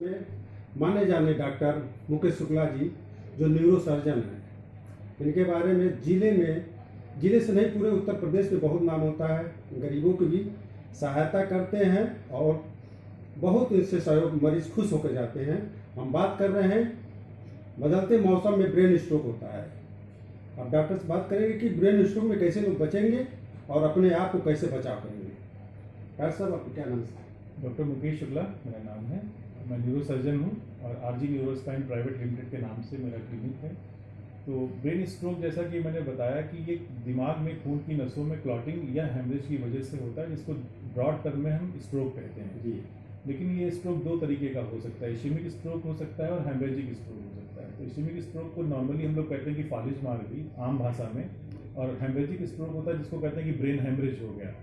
में माने जाने डॉक्टर मुकेश शुक्ला जी जो न्यूरो सर्जन हैं, इनके बारे में जिले से नहीं पूरे उत्तर प्रदेश में बहुत नाम होता है। गरीबों की भी सहायता करते हैं और बहुत इससे सहयोग, मरीज खुश होकर जाते हैं। हम बात कर रहे हैं बदलते मौसम में ब्रेन स्ट्रोक होता है। अब डॉक्टर से बात करेंगे कि ब्रेन स्ट्रोक में कैसे लोग बचेंगे और अपने आप को कैसे बचाव करेंगे। डॉक्टर साहब, आपका क्या नाम है? डॉक्टर मुकेश शुक्ला मेरा नाम है। मैं न्यूरो सर्जन हूँ और RG neuro spine private limited के नाम से मेरा क्लिनिक है। तो ब्रेन स्ट्रोक, जैसा कि मैंने बताया कि ये दिमाग में खून की नसों में क्लॉटिंग या हेमरेज की वजह से होता है, जिसको ब्रॉड टर्म में हम स्ट्रोक कहते हैं जी। लेकिन ये स्ट्रोक दो तरीके का हो सकता है। इश्केमिक स्ट्रोक हो सकता है और हेमरेजिक स्ट्रोक हो सकता है। तो इश्केमिक स्ट्रोक को नॉर्मली हम लोग कहते हैं कि फालिज मार गई आम भाषा में, और हेमरेजिक स्ट्रोक होता है जिसको कहते हैं कि ब्रेन हेमरेज हो गया।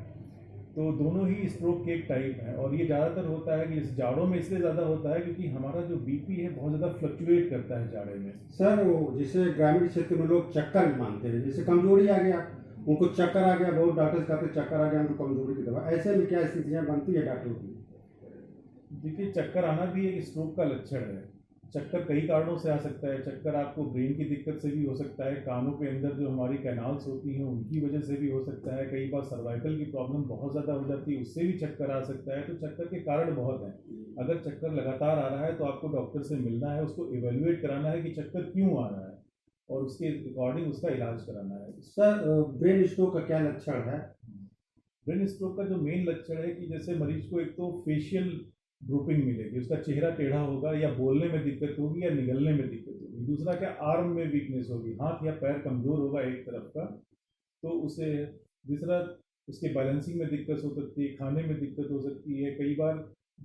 तो दोनों ही स्ट्रोक के एक टाइप हैं और ये ज़्यादातर होता है कि इस जाड़ों में इसलिए ज़्यादा होता है क्योंकि हमारा जो बीपी है बहुत ज़्यादा फ्लक्चुएट करता है जाड़े में। सर, वो जैसे ग्रामीण क्षेत्र में लोग चक्कर भी मानते हैं, जैसे कमजोरी आ गया, उनको चक्कर आ गया, बहुत डॉक्टर कहते हैं चक्कर आ गया, उनको कमजोरी की दवा। ऐसे में क्या स्थितियाँ बनती है डॉक्टर की? देखिए, चक्कर आना भी एक स्ट्रोक का लक्षण है। चक्कर कई कारणों से आ सकता है। चक्कर आपको ब्रेन की दिक्कत से भी हो सकता है, कानों के अंदर जो हमारी कैनाल्स होती हैं उनकी वजह से भी हो सकता है, कई बार सर्वाइकल की प्रॉब्लम बहुत ज़्यादा हो जाती है, उससे भी चक्कर आ सकता है। तो चक्कर के कारण बहुत हैं। अगर चक्कर लगातार आ रहा है तो आपको डॉक्टर से मिलना है, उसको इवेल्युएट कराना है कि चक्कर क्यों आ रहा है और उसके अकॉर्डिंग उसका इलाज कराना है। सर, ब्रेन स्ट्रोक का क्या लक्षण है? ब्रेन स्ट्रोक का जो मेन लक्षण है कि जैसे मरीज को एक तो फेशियल ड्रूपिंग मिलेगी, उसका चेहरा टेढ़ा होगा या बोलने में दिक्कत होगी या निगलने में दिक्कत होगी। दूसरा क्या, आर्म में वीकनेस होगी, हाथ या पैर कमजोर होगा एक तरफ का, तो उसे तीसरा उसके बैलेंसिंग में दिक्कत हो सकती है, खाने में दिक्कत हो सकती है। कई बार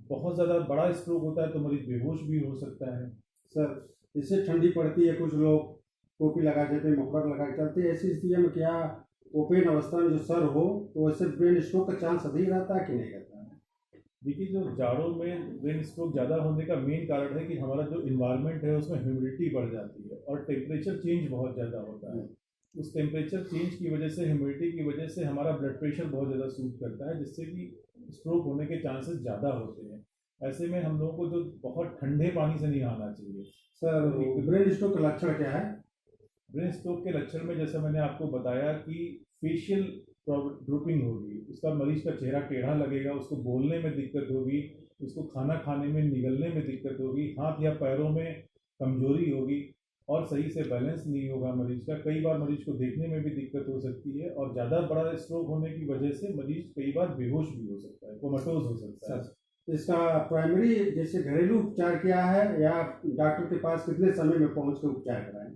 बहुत ज़्यादा बड़ा स्ट्रोक होता है तो मरीज बेहोश भी हो सकता है। सर, इससे ठंडी पड़ती है, कुछ लोग टोपी लगा देते हैं, मफलर लगा के चलते हैं। ऐसी स्थिति में क्या ओपन अवस्था में जो सर हो तो वैसे ब्रेन स्ट्रोक का चांस अधिक रहता है कि नहीं रहता है? देखिए, जो जाड़ों में ब्रेन स्ट्रोक ज़्यादा होने का मेन कारण है कि हमारा जो इन्वायरमेंट है उसमें ह्यूमिडिटी बढ़ जाती है और टेम्परेचर चेंज बहुत ज़्यादा होता है। उस टेम्परेचर चेंज की वजह से, ह्यूमिडिटी की वजह से हमारा ब्लड प्रेशर बहुत ज़्यादा सूट करता है, जिससे कि स्ट्रोक होने के चांसेस ज़्यादा होते हैं। ऐसे में हम लोगों को जो बहुत ठंडे पानी से नहीं नहाना चाहिए। सर, ब्रेन स्ट्रोक का लक्षण क्या है? ब्रेन स्ट्रोक के लक्षण में जैसे मैंने आपको बताया कि फेशियल ड्रूपिंग होगी, उसका मरीज का चेहरा टेढ़ा लगेगा, उसको बोलने में दिक्कत होगी, उसको खाना खाने में निगलने में दिक्कत होगी, हाथ या पैरों में कमजोरी होगी और सही से बैलेंस नहीं होगा मरीज का। कई बार मरीज को देखने में भी दिक्कत हो सकती है और ज़्यादा बड़ा स्ट्रोक होने की वजह से मरीज कई बार बेहोश भी हो सकता है, कोमाटोज हो सकता है। इसका प्राइमरी जैसे घरेलू उपचार क्या है या डॉक्टर के पास कितने समय में पहुंच कर उपचार कराएं?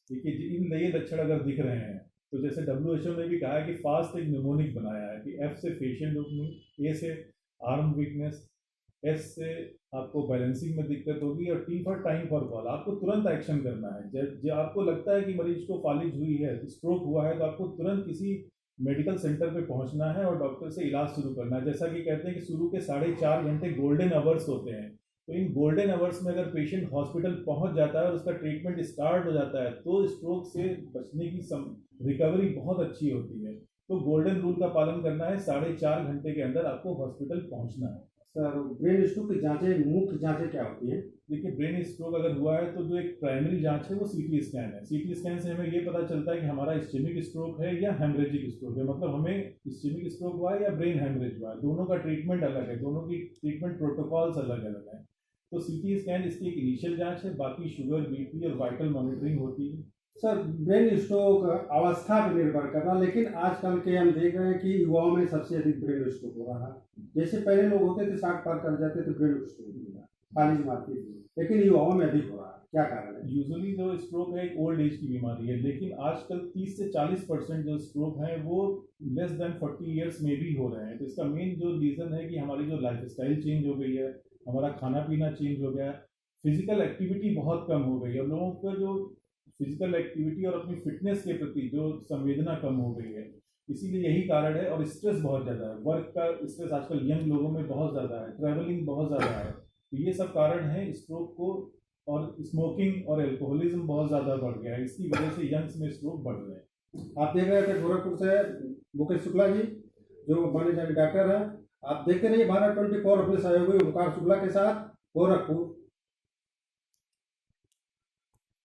देखिए, इन नए लक्षण अगर दिख रहे हैं तो जैसे WHO ने भी कहा है कि फास्ट एक निमोनिक बनाया है कि F से फेशियल ड्रूपिंग, A से आर्म वीकनेस, S से आपको बैलेंसिंग में दिक्कत होगी और T for time for call. आपको तुरंत एक्शन करना है। जब आपको लगता है कि मरीज को फालिज हुई है, स्ट्रोक हुआ है, तो आपको तुरंत किसी मेडिकल सेंटर पे पहुंचना है और डॉक्टर से इलाज शुरू करना है। जैसा कि कहते हैं कि शुरू के 4.5 घंटे गोल्डन आवर्स होते हैं, तो इन गोल्डन आवर्स में अगर पेशेंट हॉस्पिटल पहुंच जाता है और उसका ट्रीटमेंट स्टार्ट हो जाता है तो स्ट्रोक से बचने की रिकवरी बहुत अच्छी होती है। तो गोल्डन रूल का पालन करना है, 4.5 घंटे के अंदर आपको हॉस्पिटल पहुंचना है। सर, ब्रेन स्ट्रोक की जांचें, मुख्य जांचें क्या होती हैं? देखिए, ब्रेन स्ट्रोक अगर हुआ है तो जो एक प्राइमरी जांच है वो सीटी स्कैन है। सीटी स्कैन से हमें ये पता चलता है कि हमारा इस्केमिक स्ट्रोक है या हेमरेजिक स्ट्रोक है, मतलब हमें इस्केमिक स्ट्रोक हुआ है या ब्रेन हेमरेज हुआ है। दोनों का ट्रीटमेंट अलग है, दोनों की ट्रीटमेंट प्रोटोकॉल्स अलग अलग हैं। तो सीटी स्कैन इसकी एक इनिशियल जांच है, बाकी शुगर, बीपी और वाइटल मॉनिटरिंग होती है। सर, ब्रेन स्ट्रोक अवस्था पर निर्भर करना, लेकिन आजकल के हम देख रहे हैं कि युवाओं में सबसे अधिक ब्रेन स्ट्रोक हो रहा है। जैसे पहले लोग होते थे 60 पार कर जाते थे, ब्रेन स्ट्रोक हो रहा, फालिज मारती थी, लेकिन युवाओं में अधिक हो रहा है। क्या कारण है? यूजुअली जो स्ट्रोक है एक ओल्ड एज की बीमारी है, लेकिन आजकल 30 से 40% जो स्ट्रोक हैं वो लेस देन 40 ईयर्स में भी हो रहे हैं। तो इसका मेन जो रीज़न है कि हमारी जो लाइफ स्टाइल चेंज हो गई है, हमारा खाना पीना चेंज हो गया है, फिजिकल एक्टिविटी बहुत कम हो गई है और लोगों का जो फिजिकल एक्टिविटी और अपनी फिटनेस के प्रति जो संवेदना कम हो गई है, इसीलिए यही कारण है। और स्ट्रेस बहुत ज़्यादा है, वर्क का स्ट्रेस आजकल यंग लोगों में बहुत ज़्यादा है, ट्रैवलिंग बहुत ज़्यादा है, तो ये सब कारण है स्ट्रोक को। और स्मोकिंग और एल्कोहलिज्म बहुत ज़्यादा बढ़ गया है, इसकी वजह से यंग्स में स्ट्रोक बढ़ रहे हैं। आप देख रहे थे गोरखपुर से मुकेश शुक्ला जी, जो माने जाने डॉक्टर हैं। आप देखते रहिए भारत 24 अपने सहयोगी ओमकार शुक्ला के साथ, गोरखपुर।